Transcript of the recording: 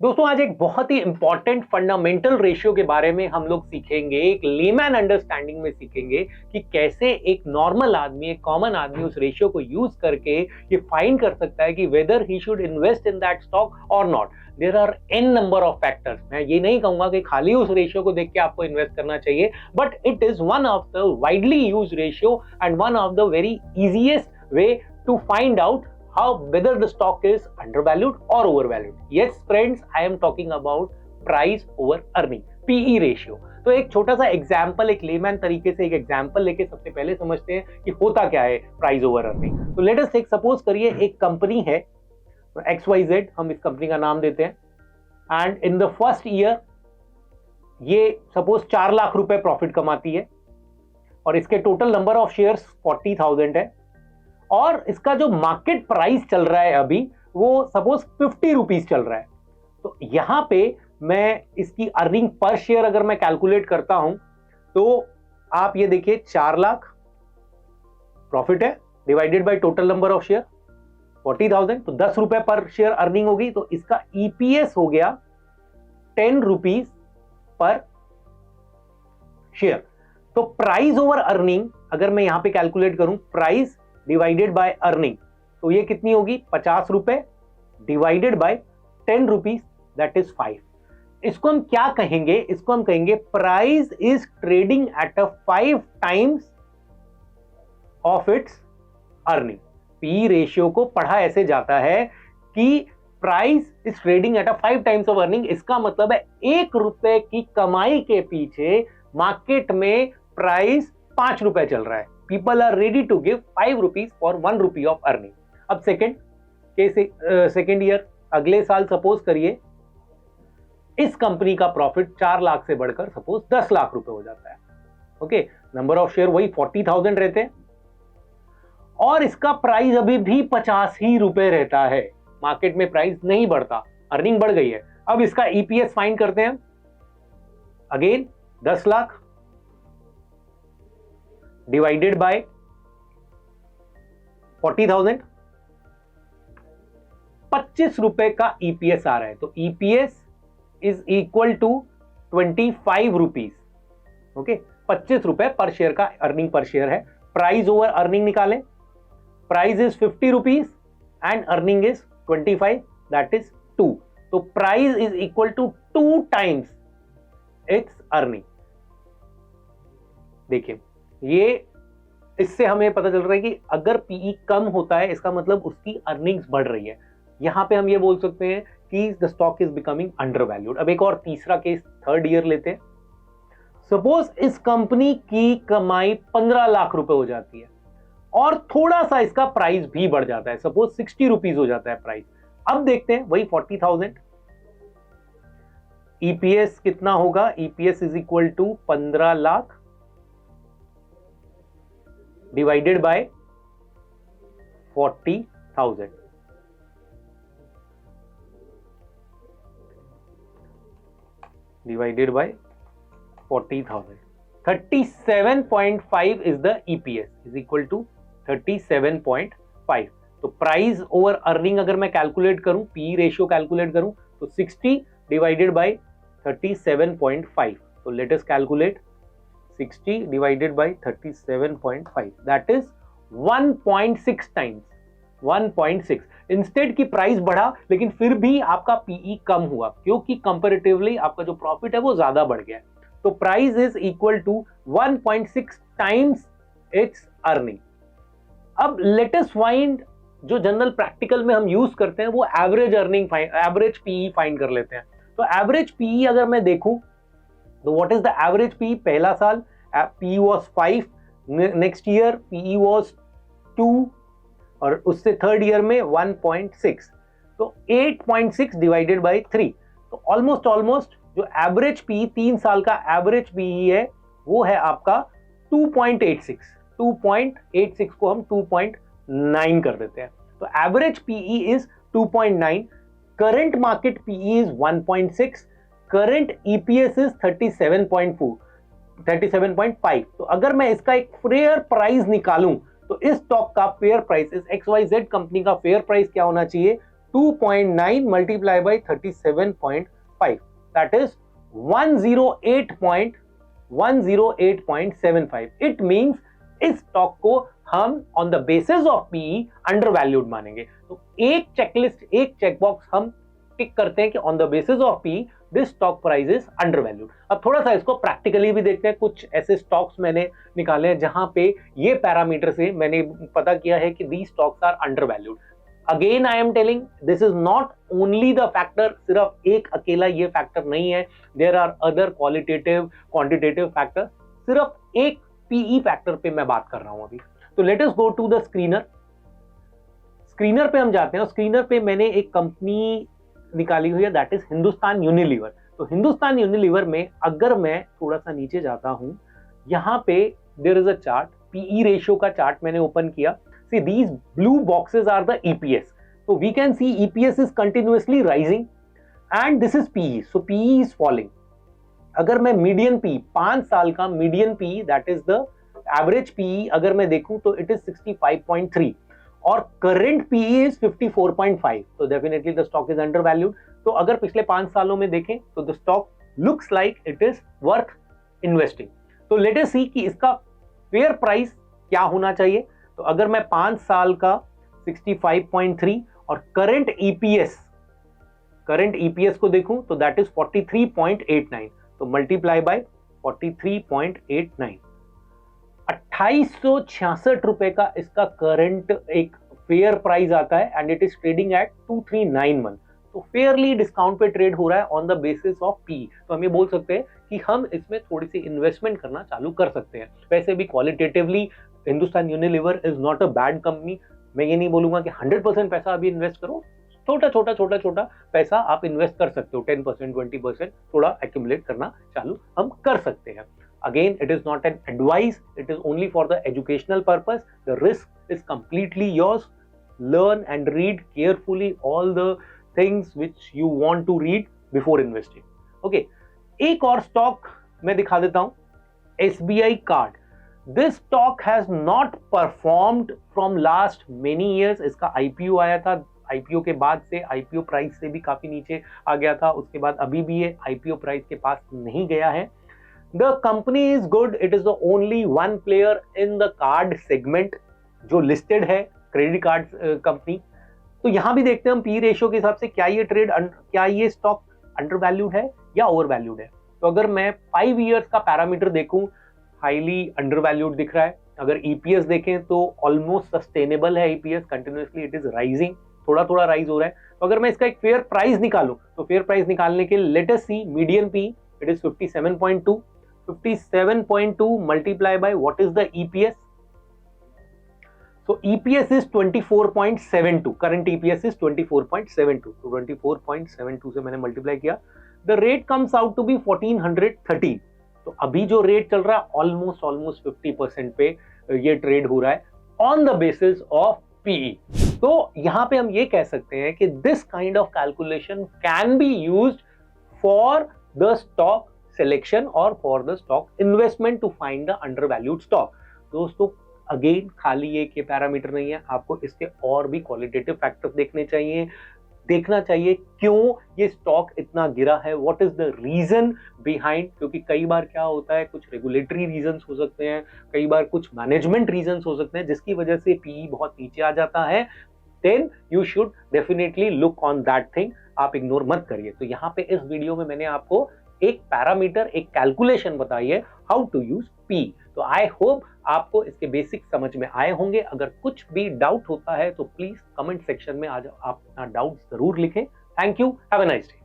दोस्तों आज एक बहुत ही इंपॉर्टेंट फंडामेंटल रेशियो के बारे में हम लोग सीखेंगे, एक लेमैन अंडरस्टैंडिंग में सीखेंगे कि कैसे एक नॉर्मल आदमी, एक कॉमन आदमी उस रेशियो को यूज करके ये फाइंड कर सकता है कि whether he should invest in that stock or not. There are an number of factors. मैं ये नहीं कहूंगा कि खाली उस रेशियो को देख के आपको इन्वेस्ट करना चाहिए, but it is one of the widely use ratio and one of the very easiest way to find out how whether the stock is undervalued or overvalued. Yes friends, I am talking about price over earning, PE ratio. तो एक छोटा सा example, एक layman तरीके से एक example लेके सबसे पहले समझते हैं कि होता क्या है प्राइस ओवर अर्निंग। तो लेट अस टेक, सपोज करिए एक कंपनी है XYZ, हम इस कंपनी का नाम देते हैं, and in the first year ये सपोज 4 लाख रुपए प्रॉफिट कमाती है और इसके टोटल नंबर ऑफ शेयर्स 40,000 है और इसका जो मार्केट प्राइस चल रहा है अभी वो सपोज 50 रुपीज चल रहा है। तो यहां पे मैं इसकी अर्निंग पर शेयर अगर मैं कैलकुलेट करता हूं तो आप ये देखिए 4 लाख प्रॉफिट है divided by total number of share 40,000, तो 10 रुपए पर शेयर अर्निंग होगी। तो इसका ईपीएस हो गया 10 रुपीज पर शेयर। तो प्राइस ओवर अर्निंग अगर मैं यहां पे कैलकुलेट करूं, प्राइस डिवाइडेड बाय अर्निंग, तो ये कितनी होगी 50 रुपए divided by 10 rupees, that is 5। इसको हम क्या कहेंगे? इसको हम कहेंगे price is trading at a 5 times of its earning. P ratio को पढ़ा ऐसे जाता है कि price is trading at a 5 times of earning. इसका मतलब है 1 रुपए की कमाई के पीछे मार्केट में प्राइस 5 रुपए चल रहा है। People are ready to give 5 rupees for 1 rupee of earning. अब सेकेंड ईयर अगले साल सपोज करिए इस कंपनी का प्रॉफिट 4 लाख से बढ़कर सपोज 10 लाख रुपए हो जाता है। ओके, नंबर ऑफ शेयर वही 40,000 रहते हैं और इसका प्राइस अभी भी 50 ही रुपए रहता है। मार्केट में प्राइस नहीं बढ़ता, अर्निंग बढ़ गई है। अब इसका ईपीएस फाइंड करते हैं। अगेन 10 लाख डिवाइडेड बाय 40,000, 25 रुपए का ईपीएस आ रहा है। तो EPS is equal to 25 rupees. Okay, 25 रुपए पर शेयर का अर्निंग पर शेयर है। प्राइस ओवर अर्निंग निकालें, price is 50 rupees and earning is 25, that is 2। तो price is equal to 2 times its earning. देखिए, ये इससे हमें पता चल रहा है कि अगर पीई कम होता है इसका मतलब उसकी अर्निंग्स बढ़ रही है। यहां पे हम ये बोल सकते हैं कि the stock is becoming undervalued. अब एक और तीसरा केस, थर्ड ईयर लेते हैं। सपोज इस कंपनी की कमाई 15 लाख रुपए हो जाती है और थोड़ा सा इसका प्राइस भी बढ़ जाता है, सपोज 60 रुपीज हो जाता है प्राइस। अब देखते हैं वही 40,000, ईपीएस कितना होगा? EPS is equal to 15 lakh divided by 40,000। divided by 40,000, 37.5 is the EPS, is equal to 37.5। तो प्राइस ओवर अर्निंग अगर मैं कैलकुलेट करूं, पी रेशियो कैलकुलेट करूं तो 60 डिवाइडेड बाय 37.5। तो let us calculate 60 divided by 37.5, that is 1.6 times, 1.6। Instead की price बढ़ा लेकिन फिर भी आपका पीई कम हुआ क्योंकि कंपैरेटिवली आपका जो प्रॉफिट है वो ज्यादा बढ़ गया। तो price is equal to 1.6 times its earning. अब लेट अस फाइंड, जो जनरल प्रैक्टिकल में हम यूज करते हैं वो average earning, average PE find कर लेते हैं। तो एवरेज पीई अगर मैं देखूं तो what is the average PE? पहला साल PE was 5, next year PE was 2 और उससे थर्ड ईयर में 1.6। तो 8.6 डिवाइडेड बाय 3, तो ऑलमोस्ट जो एवरेज PE 3 साल का एवरेज PE है वो है आपका 2.86। 2.86 को हम 2.9 कर देते हैं। तो average PE is 2.9, current market PE is 1.6, current EPS is 37.5। तो अगर मैं इसका एक फेयर प्राइस निकालूं तो इस स्टॉक का फेयर प्राइस, इस XYZ कंपनी का फेयर प्राइस क्या होना चाहिए? 2.9 multiplied by 37.5, that is 108.75. It means इस स्टॉक को हम on the basis of PE undervalued मानेंगे। तो एक चेकलिस्ट, एक चेकबॉक्स हम टिक करते हैं कि on the basis of PE this stock price is undervalued. अब थोड़ा सा इसको प्रैक्टिकली भी देखते हैं। कुछ ऐसे स्टॉक्स मैंने निकाले हैं जहां पे ये पैरामीटर से मैंने पता किया है कि the stocks are undervalued. Again I am telling this is not only the factor, सिर्फ एक अकेला ये फैक्टर नहीं है, there are other qualitative quantitative factor. सिर्फ एक पीई फैक्टर पे मैं बात कर रहा हूं अभी। तो let us go to the screener. Screener पे हम जाते हैं और स्क्रीनर पे मैंने एक कंपनी निकाली हुई है, दैट इज हिंदुस्तान यूनिलीवर। तो हिंदुस्तान यूनिलीवर में अगर मैं थोड़ा सा नीचे जाता हूं, यहां पे there is a chart, PE ratio का चार्ट मैंने ओपन किया। See, these blue boxes are the EPS. So we can see EPS is continuously rising and this is PE. So PE is falling. अगर मैं median PE, 5 साल का median PE, that is the average PE अगर मैं देखूं तो it is 65.3 और current PE is 54.5. So definitely the stock is undervalued. तो अगर पिछले 5 सालों में देखें तो the stock looks like it is worth investing. तो let us see कि इसका fair price क्या होना चाहिए। तो अगर मैं 5 साल का 65.3 और करंट ईपीएस को देखूं तो दैट इज 43.89, तो मल्टीप्लाई बाय 43.89, 2866 रुपए का इसका करंट एक फेयर प्राइस आता है and it is trading at 2391। तो फेयरली डिस्काउंट पे ट्रेड हो रहा है on the basis of P. तो हम ये बोल सकते हैं कि हम इसमें थोड़ी सी इन्वेस्टमेंट करना चालू कर सकते हैं। वैसे भी qualitatively Hindustan Unilever is not a bad company. मैं ये नहीं बोलूंगा कि 100% पैसा अभी इन्वेस्ट करो, छोटा पैसा आप इन्वेस्ट कर सकते हो, 10% 20% थोड़ा एक्यूमुलेट करना चालू हम कर सकते हैं। Again it is not an advice, it is only for the educational purpose. The risk is completely yours. Learn and read carefully all the things which you want to read before investing. Okay, एक और stock मैं दिखा देता हूं, SBI card. This stock has not performed from last many years. इसका IPO आया था, IPO के बाद से IPO प्राइस से भी काफी नीचे आ गया था, उसके बाद अभी भी ये IPO प्राइस के पास नहीं गया है। The company is good. It is the only one player in the card segment जो लिस्टेड है, क्रेडिट कार्ड कंपनी। तो यहां भी देखते हैं हम पी रेशियो के हिसाब से क्या ये स्टॉक अंडर वैल्यूड है या ओवर वैल्यूड है। तो अगर मैं 5 ईयर्स का पैरामीटर देखूं, हाईली अंडर वैल्यूड दिख रहा है। अगर ईपीएस देखें तो ऑलमोस्ट सस्टेनेबल है EPS, continuously it is rising, थोड़ा राइज हो रहा है। तो अगर मैं इसका एक फेयर प्राइस निकालूं तो फेयर प्राइस निकालने के let us see median P, it is 57.2 multiply by what is the EPS. So EPS is 24.72, current EPS is 24.72, तो 24.72 से मैंने मल्टीप्लाई किया, the rate comes out to be 1413। तो अभी जो रेट चल रहा है ऑलमोस्ट 50% पे ये ट्रेड हो रहा है on the basis of PE. तो यहां पे हम ये कह सकते हैं कि this kind of calculation can be used for the stock selection और for the stock investment to find the under valued stock. दोस्तों अगेन खाली एक ये पैरामीटर नहीं है, आपको इसके और भी क्वालिटेटिव फैक्टर्स देखना चाहिए क्यों ये स्टॉक इतना गिरा है, what is the reason behind. क्योंकि कई बार क्या होता है, कुछ रेगुलेटरी रीजंस हो सकते हैं, कई बार कुछ मैनेजमेंट रीजंस हो सकते हैं जिसकी वजह से पीई बहुत नीचे आ जाता है। Then you should definitely look on that thing, आप इग्नोर मत करिए। तो यहाँ पे इस वीडियो में मैंने आपको एक पैरामीटर, एक कैलकुलेशन बताई है हाउ टू यूज पी। तो आई होप आपको इसके बेसिक समझ में आए होंगे। अगर कुछ भी डाउट होता है तो प्लीज कमेंट सेक्शन में आज आप अपना डाउट जरूर लिखें। Thank you, have a nice day.